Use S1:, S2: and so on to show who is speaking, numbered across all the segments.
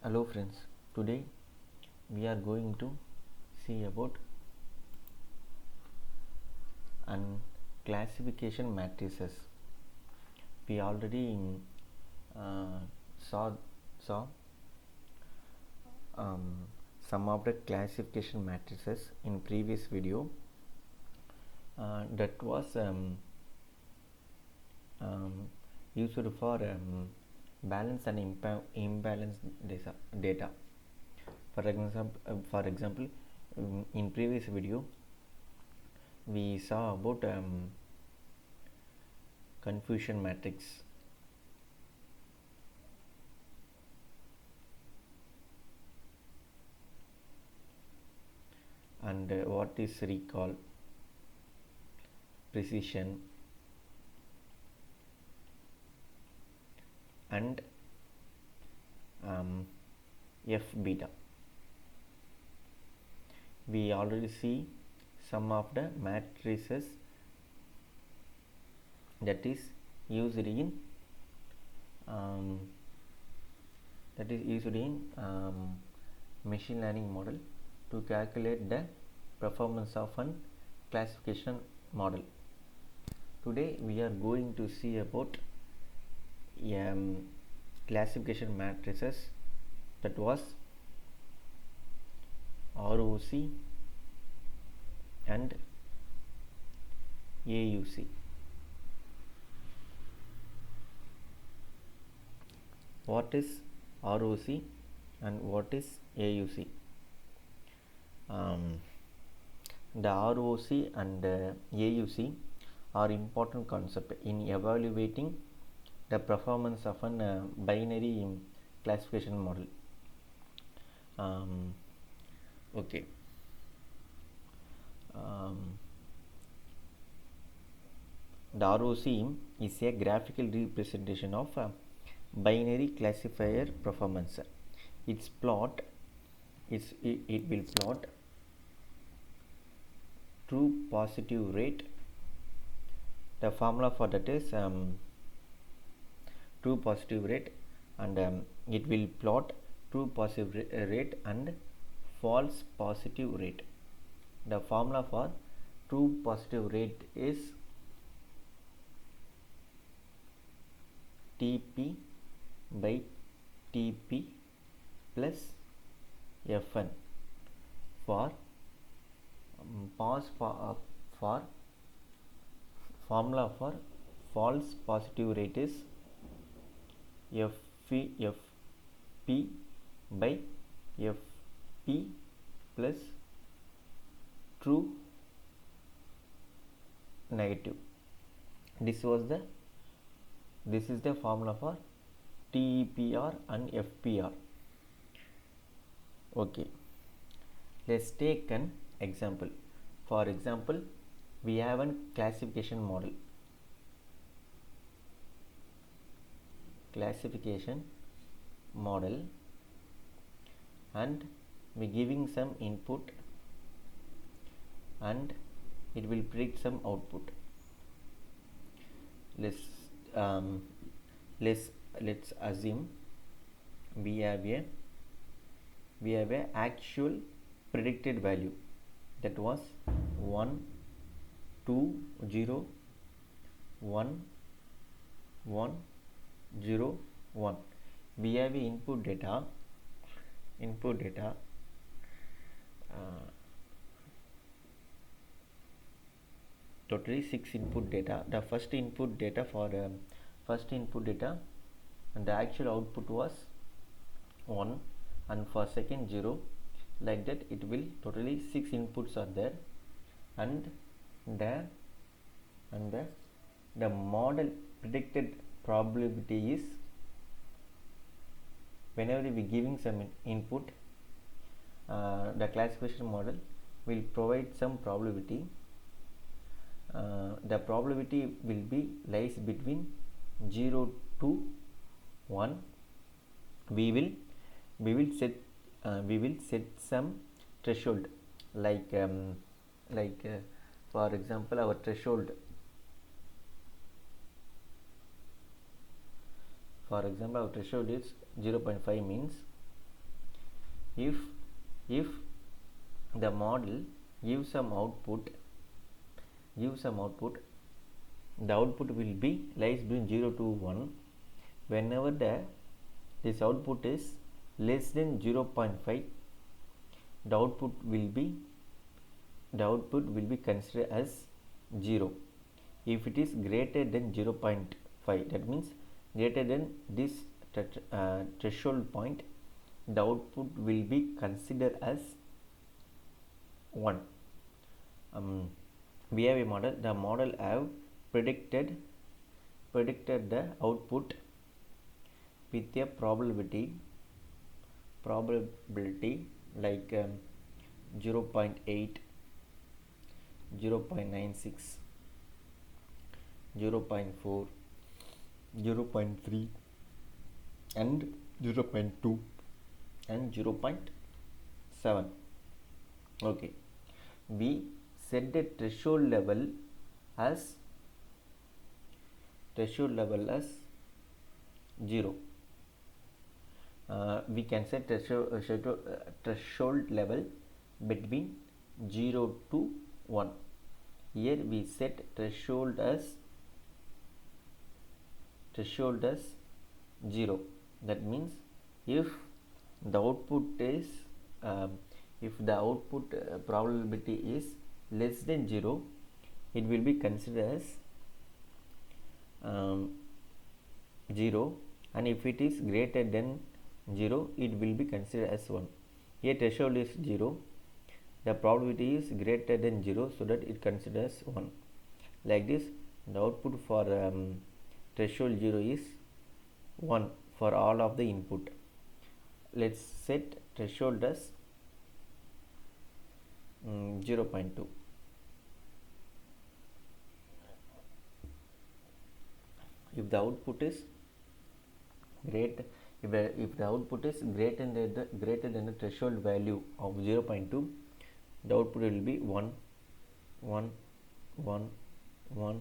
S1: Hello friends, today we are going to see about classification matrices. We already uh, saw saw um, some of the classification matrices in previous video. That was used for balance and imbalance data. For example, in previous video we saw about confusion matrix. And what is recall, precision, and f beta. We already see some of the matrices that is used in machine learning model to calculate the performance of an classification model. Today we are going to see about classification matrices, that was ROC and AUC. What is ROC and what is AUC? The ROC and AUC are important concepts in evaluating the performance of an binary classification model. Okay. The ROC is a graphical representation of binary classifier performance. It will plot true positive rate. The formula for that is true positive rate, and it will plot true positive rate and false positive rate. The formula for true positive rate is TP by TP plus Fn. For formula for false positive rate is Fp by Fp plus true negative. This is the formula for TEPR and FPR. Okay, let's take an example. For example, we have a classification model. And we giving some input and it will predict some output. Let's assume we have a actual predicted value, that was 1 2 0 1 1 0 1. We have a input data totally 6 input data. The first input data and the actual output was 1, and for second 0, like that it will totally 6 inputs are there, and the model predicted probability is, whenever we giving some input, the classification model will provide some probability. The probability will be lies between 0 to 1. We will set some threshold, like for example, our threshold is 0.5, means if the model gives some output, the output will be lies between 0 to 1. Whenever this output is less than 0.5, the output will be considered as 0. If it is greater than 0.5, that means greater than this threshold point, the output will be considered as 1. We have a model. The model have predicted the output with a probability like 0.8, 0.96, 0.4, 0.3 and 0.2 and 0.7. okay, we set the threshold level as 0. We can set threshold level between 0 to 1. Here we set threshold as 0. That means if the output is probability is less than 0, it will be considered as 0, and if it is greater than 0, it will be considered as 1. Here threshold is 0, the probability is greater than 0, so that it considers 1. Like this, the output for threshold 0 is 1 for all of the input. Let's set threshold as 0.2. If the output is greater than the threshold value of 0.2, the output will be 1, 1, 1, 1,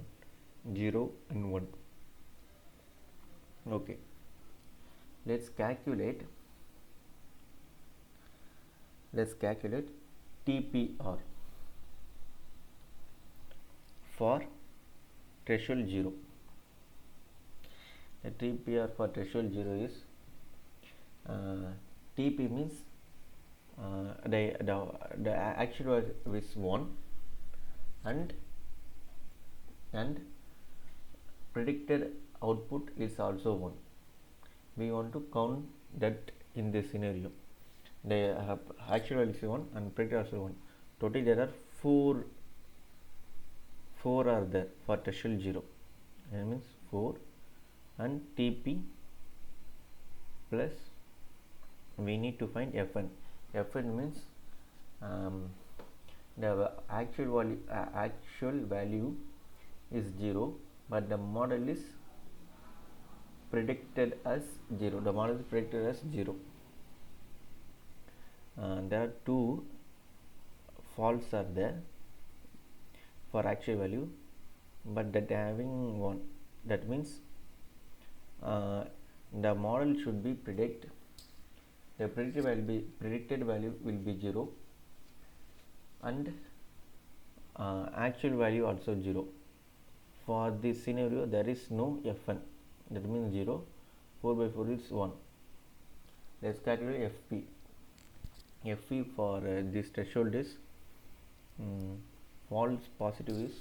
S1: 0 and 1. okay, let's calculate TPR for threshold 0. The TPR for threshold 0 is TP means the actual value is 1 and predicted output is also 1. We want to count that in this scenario. The actual value is 1 and predicted also 1. Totally there are 4 are there for threshold 0. That means 4 and TP plus we need to find Fn. Fn means the actual value is 0, but the model is predicted as 0. The model is predicted as 0. There are 2 false are there for actual value, but that having 1. That means the model should be predict. The predicted value will be 0 and actual value also 0. For this scenario there is no Fn, that means 0. 4 by 4 is 1. Let's calculate Fp. Fp for this threshold is false positive is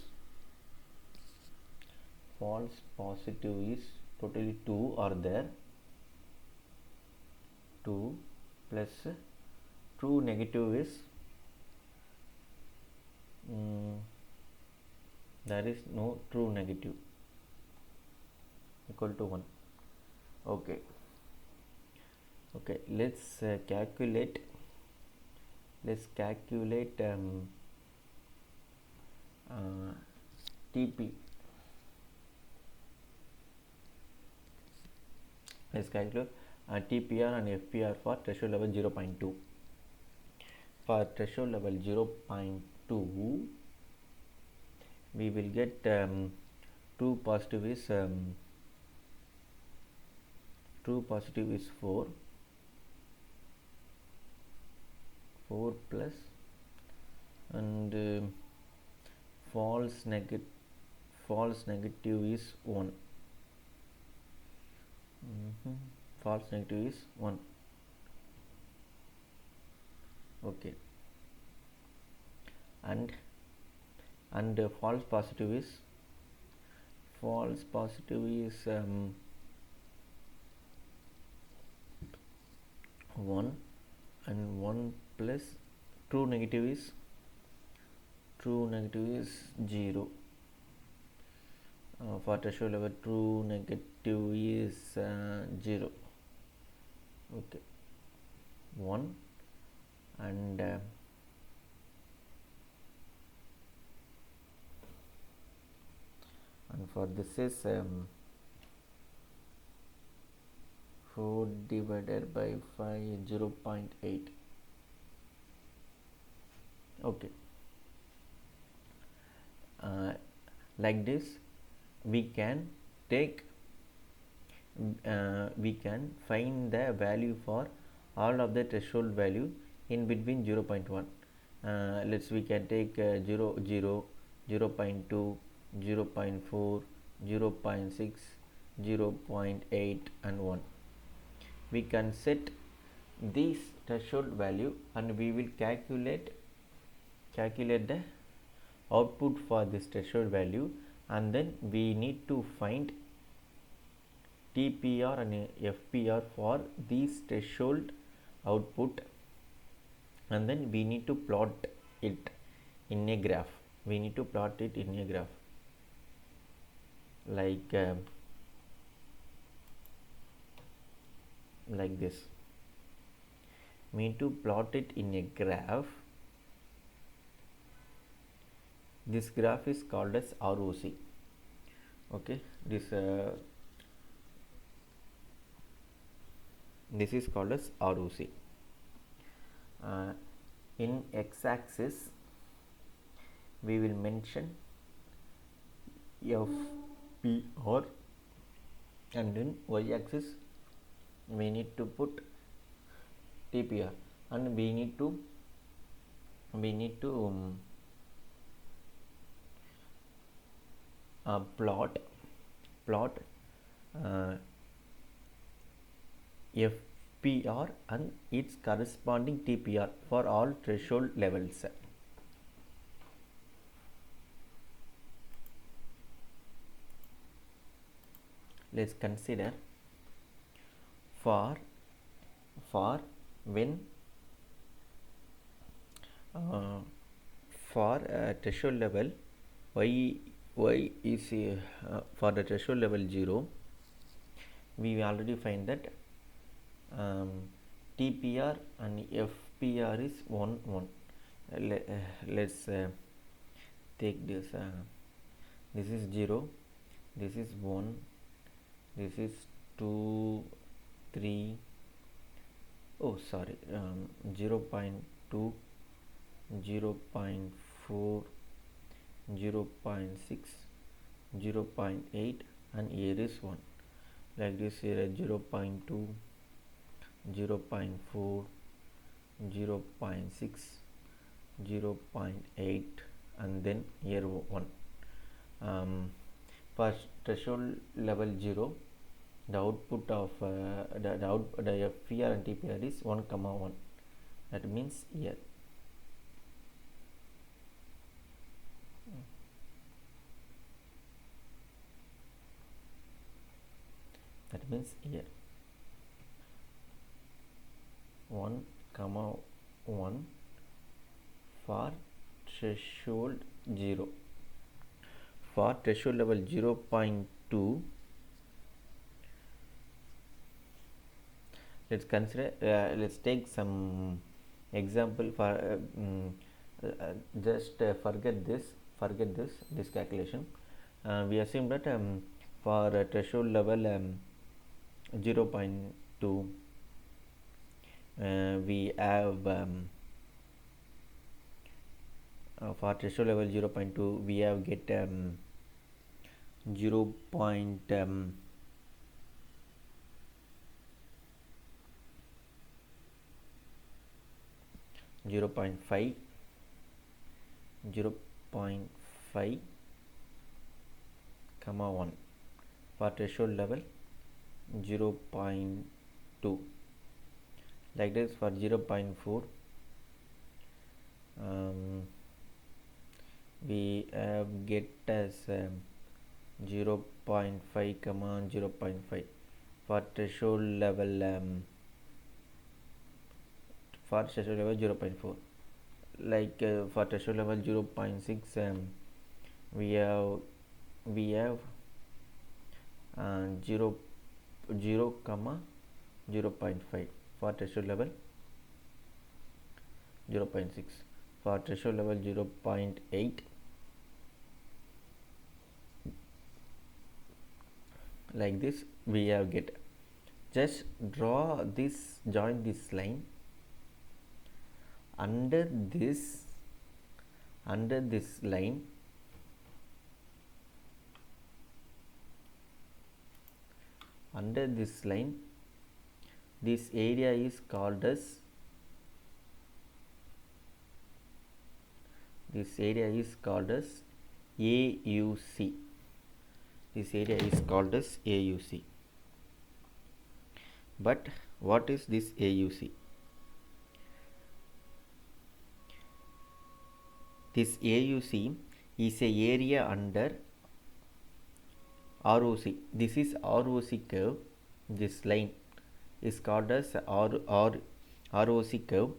S1: totally 2 are there. 2 plus true negative is there is no true negative equal to 1. okay, let's calculate TP. Let's calculate TPR and FPR for threshold level 0.2. For threshold level 0.2, we will get true positive is 4, 4 plus, and false negative is 1. False negative is 1. Okay, and false positive is 1, and 1 plus true negative is 0. For threshold level, true negative is 0. Okay, 1, and for this is 4 divided by 5, 0.8. Okay, like this we can find the value for all of the threshold value in between 0.1. We can take 0, 0, 0.2, 0.4, 0.6, 0.8 and 1. We can set this threshold value and we will calculate the output for this threshold value, and then we need to find TPR and FPR for these threshold output, and then we need to plot it in a graph. Like this. We need to plot it in a graph. This graph is called as ROC. Okay, this is called as ROC. In x-axis we will mention FPR, and in y-axis we need to put TPR, and we need to plot FPR and its corresponding TPR for all threshold levels. Let's consider for when for threshold level y is for the threshold level 0, we already find that TPR and FPR is 1, 1. Let's take this. This is 0, this is 1, this is 2, 3, 0.2, 0.4, 0.6, 0.8, and here is 1. Like this, here 0.2, 0.4, 0.6, 0.8, and then here 1. For threshold level 0, the output of the FPR and TPR is 1, 1. That means here. That means here 1, 1 for threshold 0. For threshold level 0.2, let's consider. Let's take some example for just forget this calculation. We assume that for threshold level 0.2, we have for threshold level 0.2 we have get 0. 0.2 0.5, 0.5, comma 1. For threshold level 0.2. Like this for 0.4, we get as 0.5 comma 0.5 for threshold level 0.4. Like for threshold level 0.6, we have 0 comma 0.5 for threshold level 0.6. For threshold level 0.8, like this we have get. Just draw this, join this line under this line. Under this line, this area is called as AUC. This area is called as AUC. But what is this AUC? This AUC is a area under ROC. This is ROC curve. This line is called as ROC curve.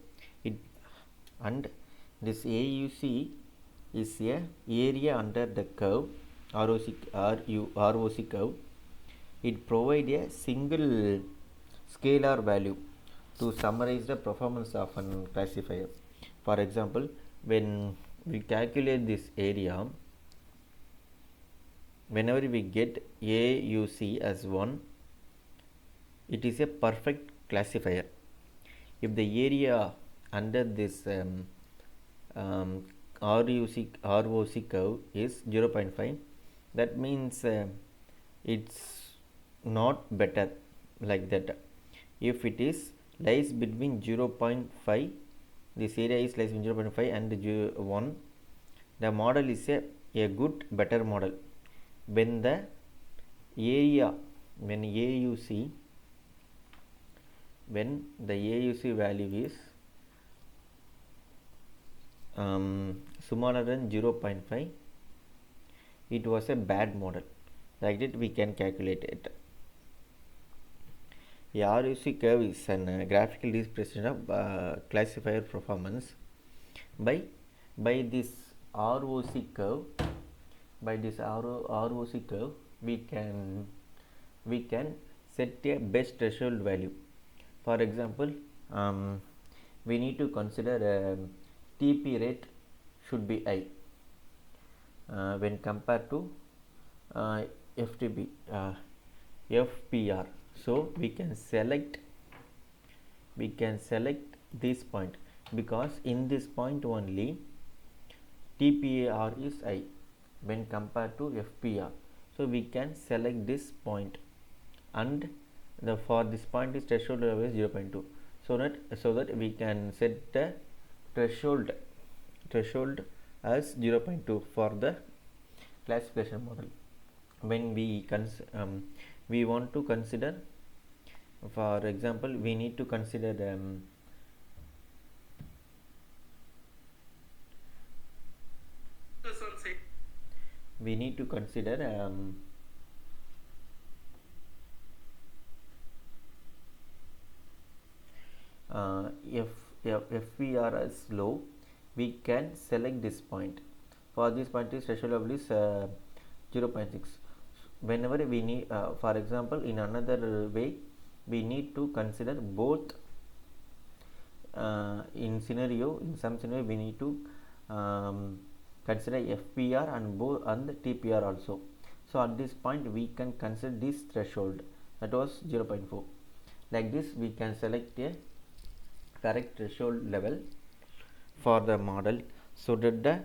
S1: And this AUC is a area under the curve ROC curve. It provides a single scalar value to summarize the performance of an classifier. For example, when we calculate this area, whenever we get AUC as 1, it is a perfect classifier. If the area under this ROC curve is 0.5, that means it's not better like that. If it is lies between 0.5, this area is lies between 0.5 and 1, the model is a good, better model. When the AUC value is smaller than 0.5, it was a bad model. Like that we can calculate it. A ROC curve is a graphical representation of classifier performance. By this ROC curve, we can set a best threshold value. For example, we need to consider TP rate should be high when compared to FPR. So we can select this point, because in this point only TPAR is high when compared to FPR. So we can select this point, and for this point is threshold level is 0.2. So that we can set the threshold as 0.2 for the classification model. When we want to consider, for example, we need to consider if FPR is low, we can select this point. For this point is threshold level is 0.6. Whenever we need, for example, in another way, we need to consider both. In some scenario we need to consider FPR and TPR also. So at this point we can consider this threshold, that was 0.4. Like this we can select a correct threshold level for the model, so that the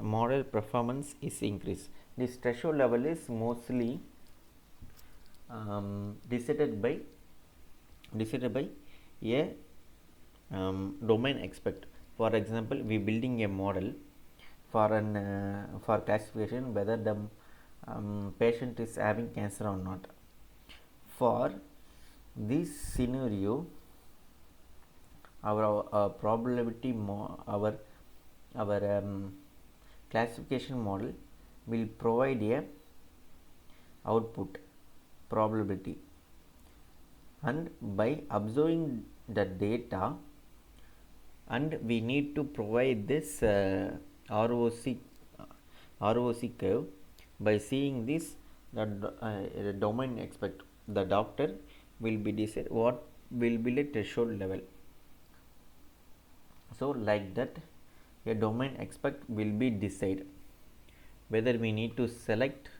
S1: model performance is increased. This threshold level is mostly decided by a domain expert. For example, we building a model for an for classification whether the patient is having cancer or not. For this scenario, our probability our classification model will provide a output probability, and by observing the data, and we need to provide this ROC curve. By seeing this, the domain expect the doctor will be decide what will be the threshold level. So like that, a domain expect will be decide whether we need to select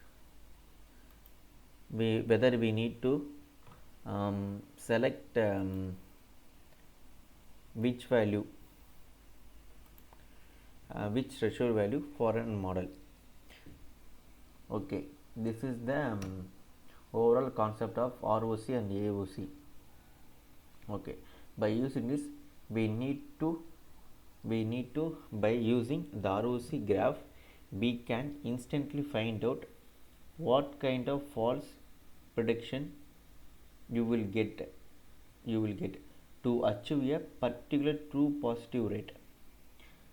S1: whether we need to select which value which threshold value for a model. Okay, this is the overall concept of ROC and AOC. Okay, by using this, we need to by using the ROC graph, we can instantly find out what kind of false prediction you will get to achieve a particular true positive rate.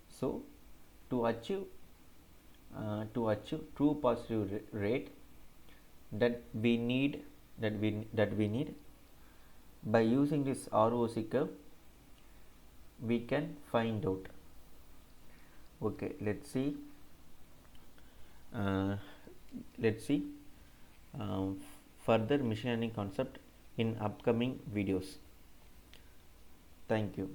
S1: So to achieve true positive rate, that we need by using this ROC curve, we can find out. Okay, let's see further machine learning concept in upcoming videos. Thank you.